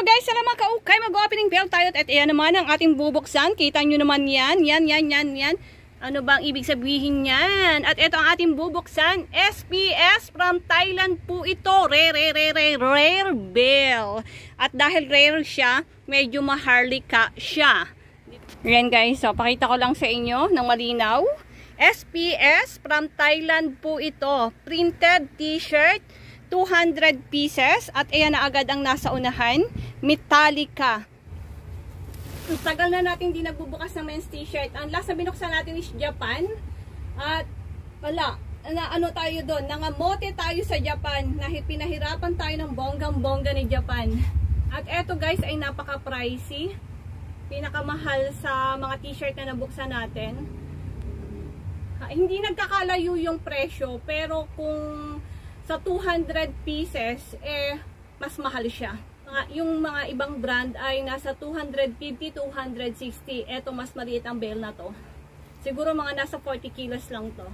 guys, salamat kaukay. Mag-opening bell tayo at ayan naman ang ating bubuksan. Kita nyo naman yan. Yan. Ano bang ibig sabihin yan? At ito ang ating bubuksan. SPS from Thailand po ito. Rare bell. At dahil rare siya, medyo maharlika siya. Yan guys, so pakita ko lang sa inyo ng malinaw. SPS from Thailand po ito. Printed t-shirt. 200 pieces at ayan na agad ang nasa unahan, Metallica. Ang tagal na natin di nagbubukas ng men's t-shirt. Ang last na binuksan natin is Japan at wala, ano tayo doon, nangamote tayo sa Japan, pinahirapan tayo ng bonggang-bongga ni Japan. At eto guys ay napaka-pricey, pinakamahal sa mga t-shirt na nabuksan natin. Hindi nagkakalayo yung presyo pero kung sa 200 pieces, mas mahal siya. Yung mga ibang brand ay nasa 250, 260. Ito, mas maliit ang bale na to. Siguro mga nasa 40 kilos lang to.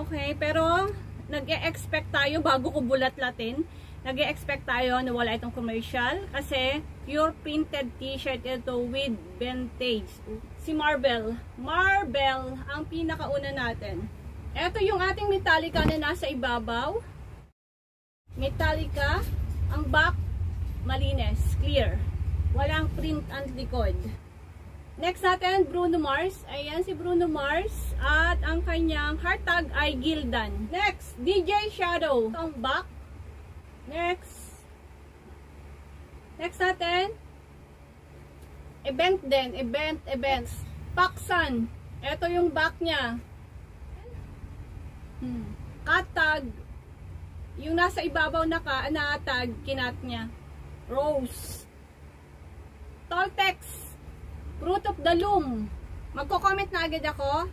Okay, pero nag-e-expect tayo, bago ko bulat-latin, nag-e-expect tayo na wala itong commercial. Kasi, pure printed t-shirt ito with vintage. Si Marvel ang pinakauna natin. Ito yung ating Metallica na nasa ibabaw. Metallica, ang back malinis, clear. Walang print ang likod. Next natin, Bruno Mars. Ayan si Bruno Mars. At ang kanyang heart tag ay Gildan. Next, DJ Shadow. Ang back. Next natin, event din. Events. Paksan. Ito yung back niya. Katag, yung nasa ibabaw na tag, kinat niya. Rose. Toltex, Fruit of the Loom. Magko-comment na agad ako.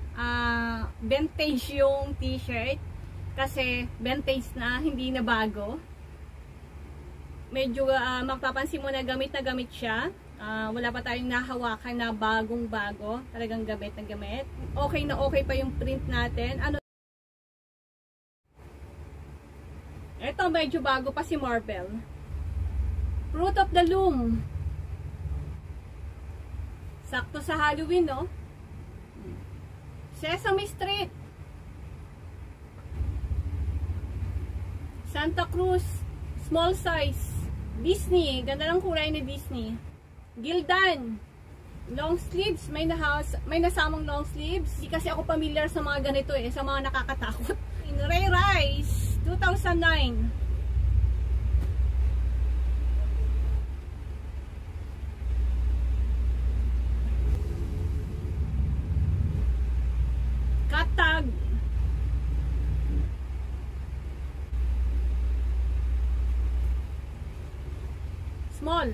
Vintage yung t-shirt. Kasi vintage na, hindi na bago. Medyo magpapansin mo na gamit siya. Wala pa tayong nahawakan na bagong-bago. Talagang gamit na gamit. Okay na okay pa yung print natin. Ito, medyo bago pa si Marvel. Fruit of the Loom. Sakto sa Halloween, no? Sesame Street. Santa Cruz. Small size. Disney. Ganda ng kulay ni Disney. Gildan. Long sleeves. May nasamang long sleeves. Hindi kasi ako familiar sa mga ganito sa mga nakakatakot. Ray Rice. 2009. Katag. Small.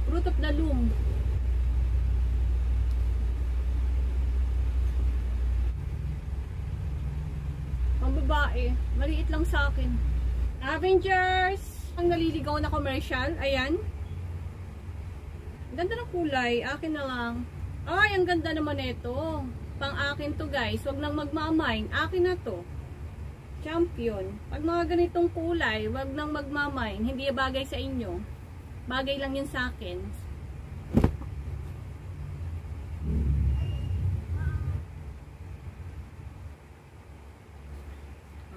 Fruit of the Loom. Babae, maliit lang sa akin. Avengers, ang naliligaw na commercial, ayan. Ganda ng kulay, akin na lang. Ay, ang ganda naman ito. Pang akin to guys, wag nang magmamine, akin na to. Champion. Pag mga ganitong kulay, wag nang magmamine, hindi bagay sa inyo. Bagay lang yun sa akin.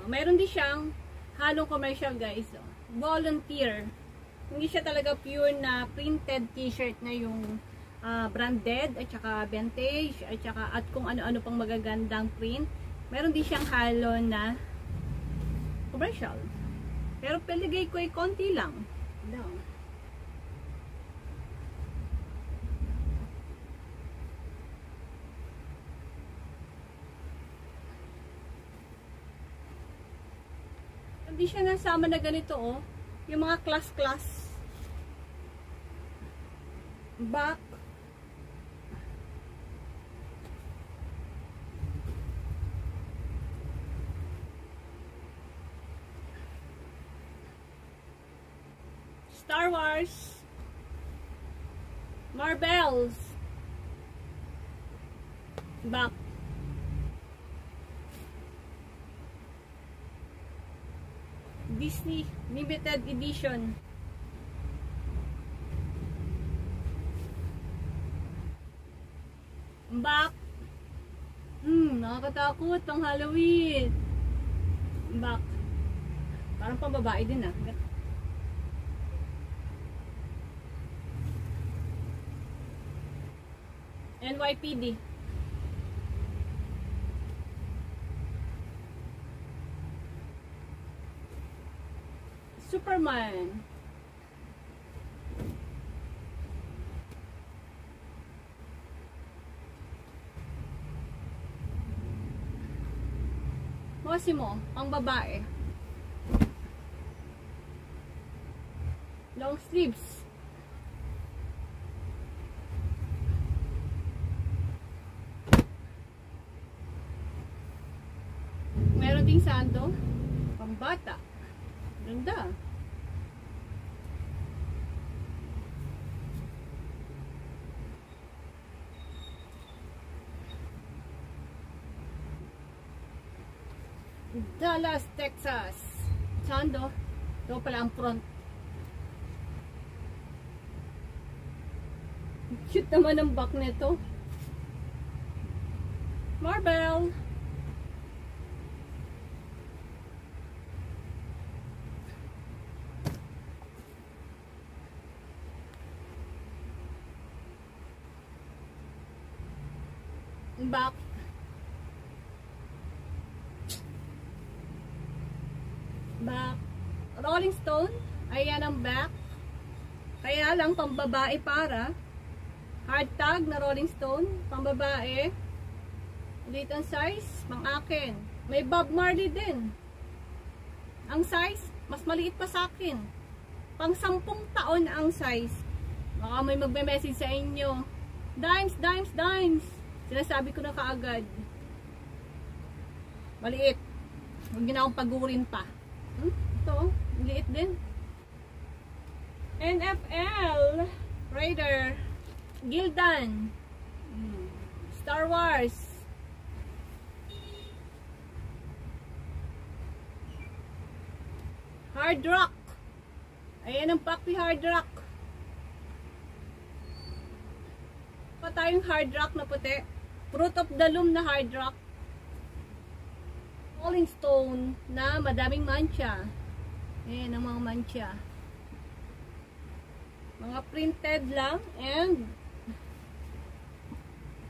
Mayroon din siyang halong commercial guys. Volunteer. Hindi siya talaga pure na printed t-shirt na yung branded at saka vintage at kung ano-ano pang magagandang print. Mayroon din siyang halo na commercial. Pero peligay ko ay konti lang. Hindi siya nasama na ganito yung mga class back Star Wars, Marvels, back Disney limited edition. Back. Nakakatakot pang Halloween. Back. Parang pambabae din ah. NYPD. Superman. Mosimo, ang babae. Long sleeves. Meron ding sando. Pambata. Ganda. Dallas, Texas. Sando. Ito pala ang front. Cute naman ang back nito. Marble. Back. Back. Rolling Stone. Ayan ang back. Kaya lang pambabae para. Hard tag na Rolling Stone. Pambabae. Ulit ang size. Pang akin. May Bob Marley din. Ang size, mas maliit pa sa akin. Pang 10 taon ang size. Baka may magme-message sa inyo. Dimes, dimes, dimes. Sinasabi ko na kaagad. Maliit. Huwag nyo na akong pagurin pa. Ito, maliit din. NFL Raider Gildan Star Wars. Hard Rock. Ayan ang Paki Hard Rock. Pa tayong Hard Rock na puti. Fruit of the Loom na Hard Rock. Rolling Stone na madaming mancha. Ayan ang mga mancha. Mga printed lang and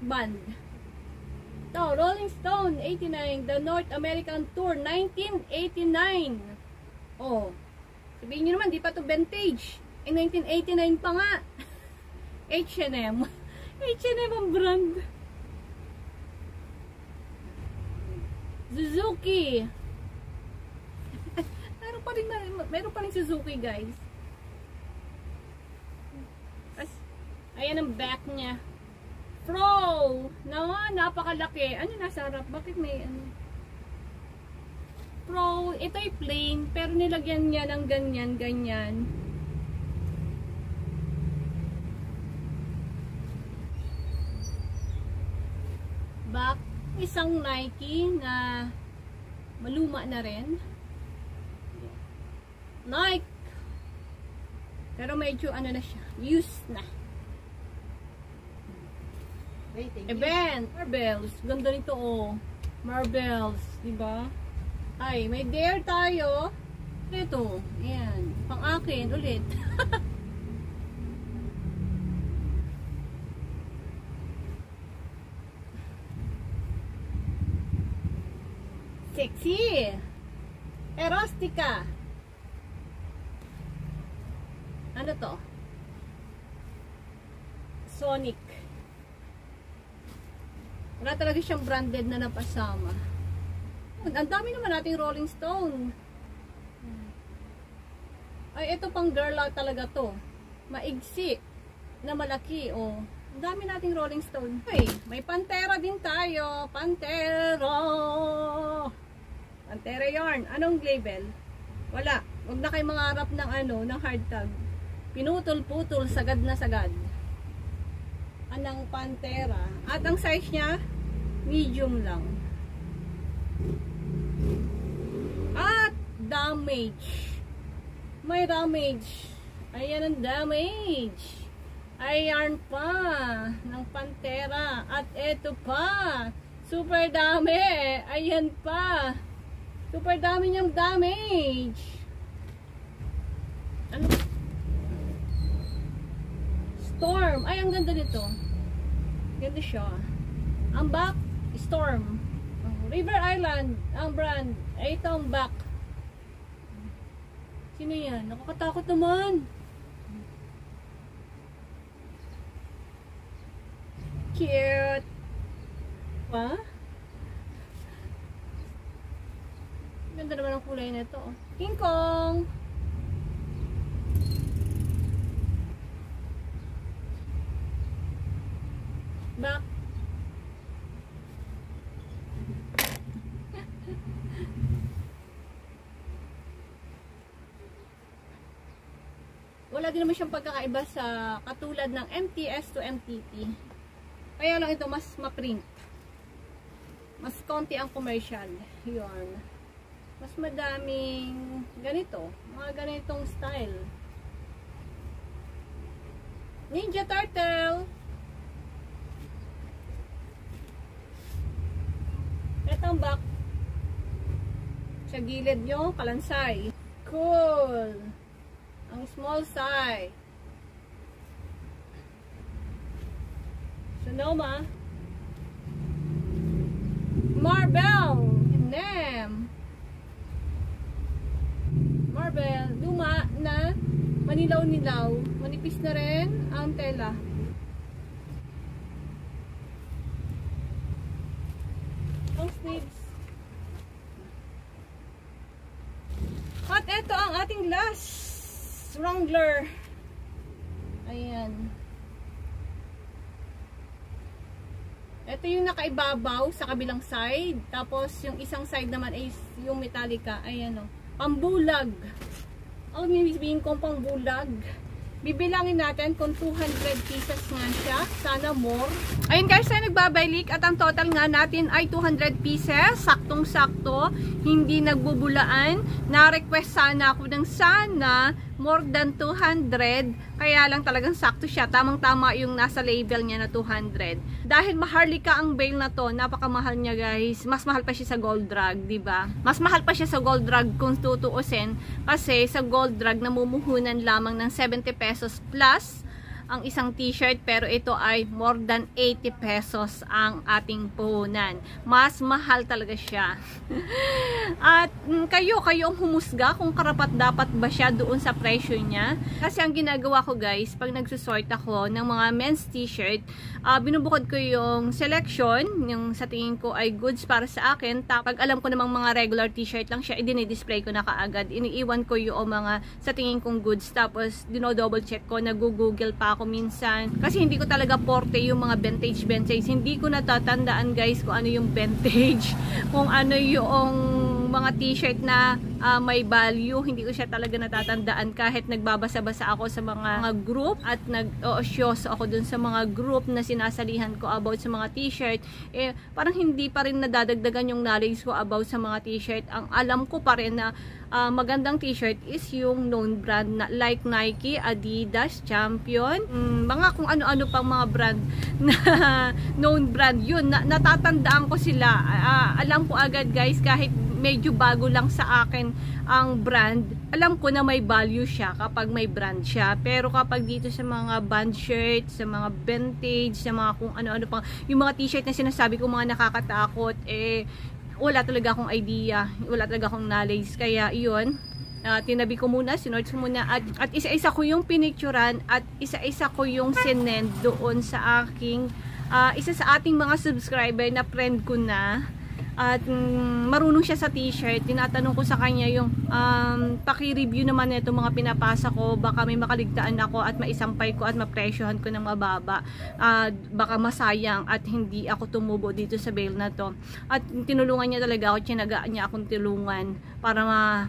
band. Ito, Rolling Stone 89, The North American Tour 1989. Oh, sabihin nyo naman, di pa to vintage. 1989 pa nga. H&M. H&M ang brand. Suzuki. meron pa rin Suzuki, guys. Ayan ang back niya. Pro! Napakalaki. Ano nasa harap? Bakit may ano? Pro, ito'y plain, pero nilagyan niya ng ganyan, ganyan. Back, isang Nike na maluma na rin. Nike. Pero medyo ano na siya, used na. Event, Marbles. Ganda nito oh. Marbles, diba? Ay, may dare tayo. Ito, ayan. Pang akin, ulit. Sexy. Erostica. Ano to? Sonic. Wala talaga siyang branded na napasama. Ang dami naman nating Rolling Stone. Ay, ito pang girl talaga to. Maigsi. Na malaki, oh. Ang dami nating Rolling Stone. Okay, may Pantera din tayo. Pantera. Pantera yarn. Anong label? Wala. Huwag na kayo mangarap ng ano, ng hard tag. Pinutol-putol, sagad na sagad. Anang Pantera. At ang size niya, medium lang. At damage. May damage. Ayan ang damage. Ayan pa ng Pantera. At eto pa, super dami. Ayan pa, super dami niyang damage. Ano? Storm. Ay, ang ganda nito. Ganda siya. Ang back, Storm. River Island, ang brand. Ay, ito ang back. Sino yan? Nakakatakot naman. Cute. Pa? Ganda naman ang kulay nito. King Kong. Back. Wala din naman siyang pagkakaiba sa katulad ng MTS to MTT. Kaya lang ito mas ma-print. Mas konti ang commercial. Yun. Mas madaming ganito. Mga ganitong style. Ninja Turtle. Ito ang back. Sa gilid yung kalansay. Cool. Ang small size. Sonoma. Marble. Nem. Marble. Luma na manilaw-nilaw. Manipis na rin ang tela. Ang sleeves. At ito ang ating last Wrangler. Ayan. Ito yung nakaibabaw sa kabilang side. Tapos yung isang side naman ay yung Metallica. Ayan o. Pambulag. Ang sabihin kong pambulag. Bibilangin natin kung 200 pieces nga siya. Sana more. Ayun guys, ay nagbabalik. At ang total nga natin ay 200 pieces. Saktong-sakto. Hindi nagbubulaan. Na-request sana ako ng sana more than 200. Kaya lang talagang sakto siya. Tamang-tama yung nasa label niya na 200. Dahil Maharlika ang bale na to. Napakamahal niya guys. Mas mahal pa siya sa Gold Drug, diba? Mas mahal pa siya sa Gold Drug kung tutuusin. Kasi sa Gold Drug namumuhunan lamang ng 70 pesos plus ang isang t-shirt, pero ito ay more than 80 pesos ang ating puhunan. Mas mahal talaga siya. At kayo ang humusga kung karapat-dapat ba siya doon sa presyo niya. Kasi ang ginagawa ko guys, pag nagsusort ako ng mga men's t-shirt, binubukod ko yung selection, yung sa tingin ko ay goods para sa akin. Pag alam ko namang mga regular t-shirt lang siya, dinidisplay ko na kaagad. Iniiwan ko yung mga sa tingin kong goods, tapos dino-double check ko, nag-google pa ako minsan. Kasi hindi ko talaga porte yung mga vintage. Hindi ko natatandaan guys kung ano yung vintage. Kung ano yung mga t-shirt na may value. Hindi ko siya talaga natatandaan kahit nagbabasa-basa ako sa mga group at nag-oosyoso ako dun sa mga group na sinasalihan ko about sa mga t-shirt. Parang hindi pa rin nadadagdagan yung knowledge ko about sa mga t-shirt. Ang alam ko pa rin na magandang t-shirt is yung known brand na like Nike, Adidas, Champion, mga kung ano-ano pang mga brand na known brand yun. Natatandaan ko sila. Alam ko agad guys, kahit medyo bago lang sa akin ang brand, alam ko na may value siya kapag may brand siya. Pero kapag dito sa mga band shirt, sa mga vintage, sa mga kung ano-ano pang, yung mga t-shirt na sinasabi ko mga nakakatakot, wala talaga akong idea, wala talaga akong knowledge. Kaya yun, tinabi ko muna, sinorts ko muna, at isa-isa ko yung pinicturan at isa-isa ko yung sinend doon sa aking isa sa ating mga subscriber na friend ko na. At marunong siya sa t-shirt. Tinatanong ko sa kanya yung paki-review naman nito mga pinapasa ko, baka may makaligtaan ako at maisampay ko at mapresyohan ko ng mababa. Baka masayang at hindi ako tumubo dito sa bale na to. At tinulungan niya talaga ako, tinagaan niya akong tulungan para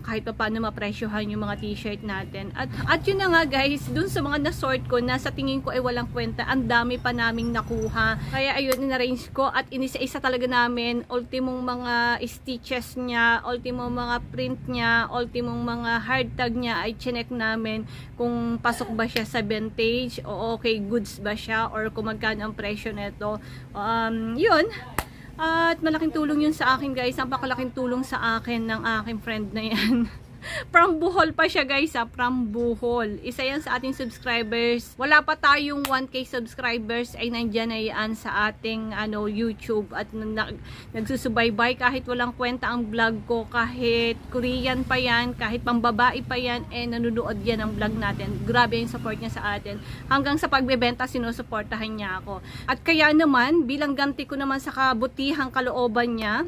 kahit pa paano mapresyohan yung mga t-shirt natin. At yun na nga guys, dun sa mga na-sort ko na sa tingin ko ay walang kwenta, ang dami pa naming nakuha. Kaya ayun, in-arrange ko at inisa-isa talaga namin, ultimong ultimong mga stitches niya, ultimong mga print niya, ultimong mga hard tag niya ay chinek namin kung pasok ba siya sa vintage o okay goods ba siya or kung magkano ang presyo nito. Yun. At malaking tulong yun sa akin guys. Napakalaking tulong sa akin ng aking friend na yan. From Bohol pa siya guys from Bohol. Isa yan sa ating subscribers. Wala pa tayong 1K subscribers ay nandyan na yan sa ating YouTube at nagsusubaybay kahit walang kwenta ang vlog ko, kahit Korean pa yan, kahit pambabae pa yan, nanonood yan ang vlog natin. Grabe yung support niya sa atin. Hanggang sa pagbebenta sinusuportahan niya ako. At kaya naman, bilang ganti ko naman sa kabutihang kalooban niya,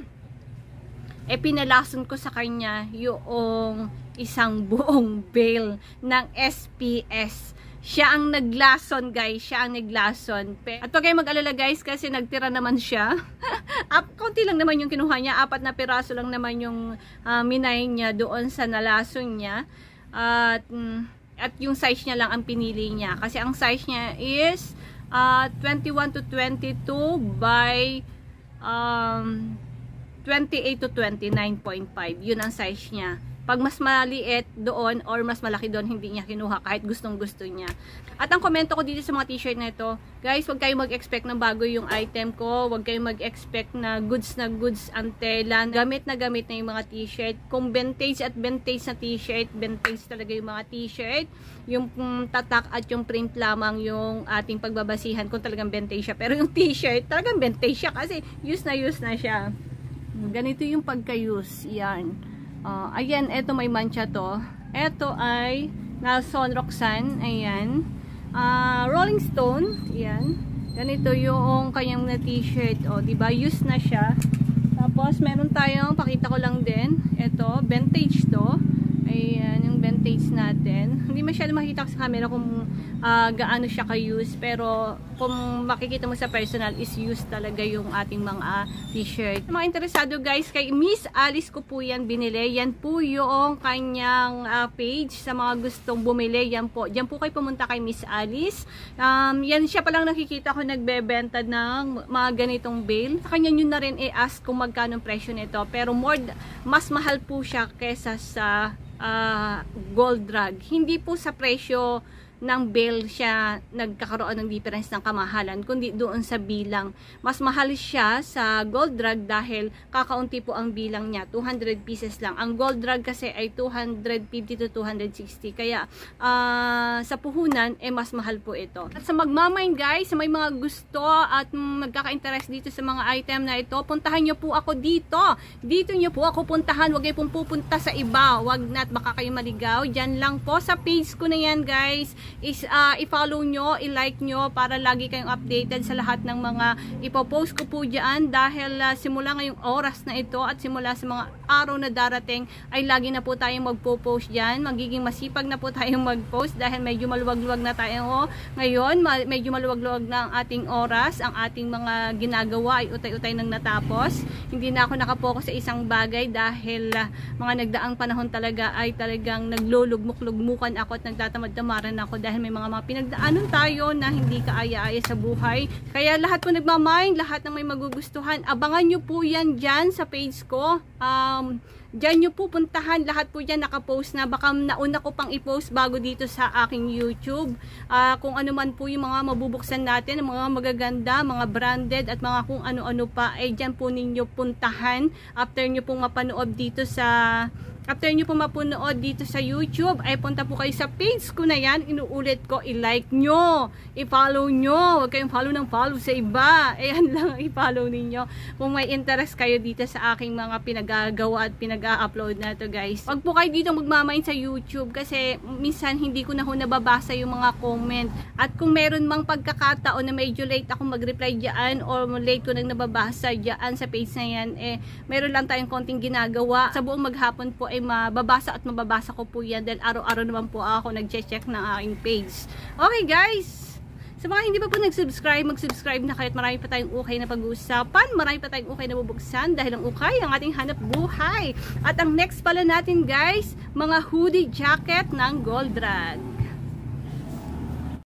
pinalason ko sa kanya yung isang buong bale ng SPS. Siya ang naglason guys, siya ang naglason. At huwag kayong mag-alala guys kasi nagtira naman siya. Konti lang naman yung kinuha niya, 4 na piraso lang naman yung minay niya doon sa nalason niya. At yung size niya lang ang pinili niya. Kasi ang size niya is 21 to 22 by 28 to 29.5. Yun ang size niya. Pag mas maliit doon or mas malaki doon, hindi niya kinuha kahit gustong gusto niya. At ang komento ko dito sa mga t-shirt na ito, guys, huwag kayong mag-expect na bago yung item ko. Huwag kayong mag-expect na goods ang tela. Gamit na yung mga t-shirt. Kung vintage at vintage na t-shirt, vintage talaga yung mga t-shirt. Yung tatak at yung print lamang yung ating pagbabasihan kung talagang vintage siya. Pero yung t-shirt, talagang vintage siya kasi use na siya. Ganito yung pagka-use. Yan. Ayan, eto may mancha to. Eto ay Nelson Roxanne. Ayan. Rolling Stone. Ayan. Ganito yung kanyang na t-shirt. Diba? Use na siya. Tapos, meron tayong, pakita ko lang din. Eto, vintage to. Ayan, yung vintage natin. Hindi masyado makikita sa camera kung gaano siya ka-use. Pero, kung makikita mo sa personal, is use talaga yung ating mga t-shirt. Mga interesado guys, kay Miss Alice ko po yan binili. Yan po yung kanyang page sa mga gustong bumili. Yan po. Diyan po kayo pumunta kay Miss Alice. Yan siya palang nakikita ko nagbebenta ng mga ganitong bale. Sa kanya nyo na rin i-ask kung magkano presyo nito. Pero mas mahal po siya kesa sa gold drug. Hindi po sa presyo ng bale siya nagkakaroon ng difference ng kamahalan, kundi doon sa bilang. Mas mahal siya sa gold drug dahil kakaunti po ang bilang niya, 200 pieces lang. Ang gold drug kasi ay 250 to 260. Kaya sa puhunan mas mahal po ito. At sa magmamain guys, sa may mga gusto at magkaka-interest dito sa mga item na ito, puntahan nyo po ako dito. Dito nyo po ako puntahan. Huwag kayo pong pupunta sa iba. Huwag na at baka kayo maligaw. Diyan lang po sa page ko na yan guys. Is i-follow nyo, i-like nyo para lagi kayong updated sa lahat ng mga ipopost ko po dyan dahil simula ngayong oras na ito at simula sa mga araw na darating ay lagi na po tayong magpo-post dyan. Magiging masipag na po tayong mag-post dahil medyo maluwag-luwag na tayo ngayon. Medyo maluwag-luwag na ang ating oras, ang ating mga ginagawa ay utay-utay nang natapos. Hindi na ako nakapokus sa isang bagay dahil mga nagdaang panahon talaga ay talagang naglulugmuk-lugmukan ako at nagtatamad-tamaran ako dahil may mga pinagdaanan tayo na hindi kaaya-aya sa buhay. Kaya lahat po nagmamind, lahat ng may magugustuhan, abangan nyo po yan dyan sa page ko. Dyan nyo po puntahan, lahat po dyan nakapost na. Baka nauna ko pang i-post bago dito sa aking YouTube. Kung ano man po yung mga mabubuksan natin, mga magaganda, mga branded at mga kung ano-ano pa, dyan po ninyo puntahan. After nyo pong mapanood dito sa YouTube, ay punta po kayo sa page ko na yan. Inuulit ko, i-like nyo, i-follow nyo. Huwag kayong follow sa iba. Ayan lang, i-follow ninyo. Kung may interest kayo dito sa aking mga pinagagawa at pinag-upload na to guys. Huwag po kayo dito magmamain sa YouTube kasi minsan hindi ko na nababasa yung mga comment. At kung meron mang pagkakataon na medyo late ako mag-reply dyan or late ko nang nababasa dyan sa page na yan, meron lang tayong konting ginagawa. Sa buong maghapon po mababasa ko po yan dahil araw-araw naman po ako nag-check ng aking page. Okay guys, sa mga hindi pa po nag-subscribe, mag-subscribe na kayo at marami pa tayong ukay na pag-uusapan, marami pa tayong ukay na bubuksan dahil ang ukay ang ating hanap buhay. At ang next pala natin guys, mga hoodie jacket ng Gold Drag.